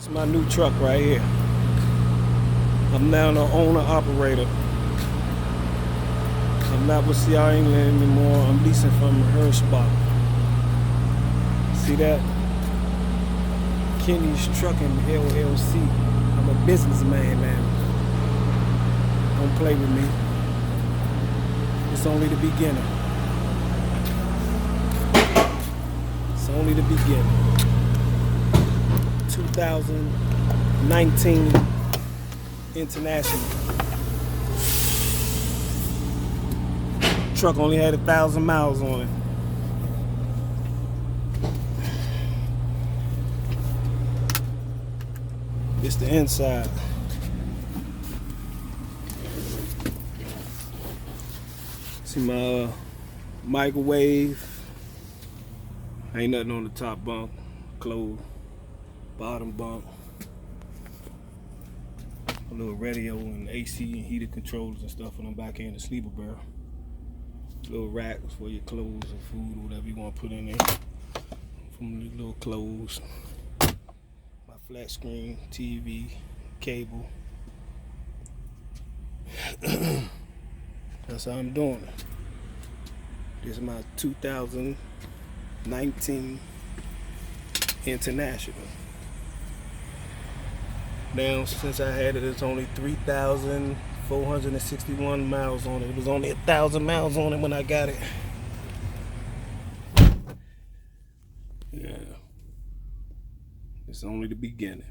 It's my new truck right here. I'm now the owner operator. I'm not with CR England anymore. I'm leasing from Hirschbach. See that? Kenny's Trucking LLC. I'm a businessman now. Don't play with me. It's only the beginning. It's only the beginning. 2019 International. Truck only had 1,000 miles on it. It's the inside. See my microwave. Ain't nothing on the top bunk. Closed. Bottom bunk. A little radio and AC and heater controllers and stuff on the back end of the sleeper barrel. Little racks for your clothes or food or whatever you want to put in there. From the little clothes. My flat screen, TV, cable. That's how I'm doing it. This is my 2019 International. Now, since I had it, it's only 3,461 miles on it. It was only 1,000 miles on it when I got it. Yeah. It's only the beginning.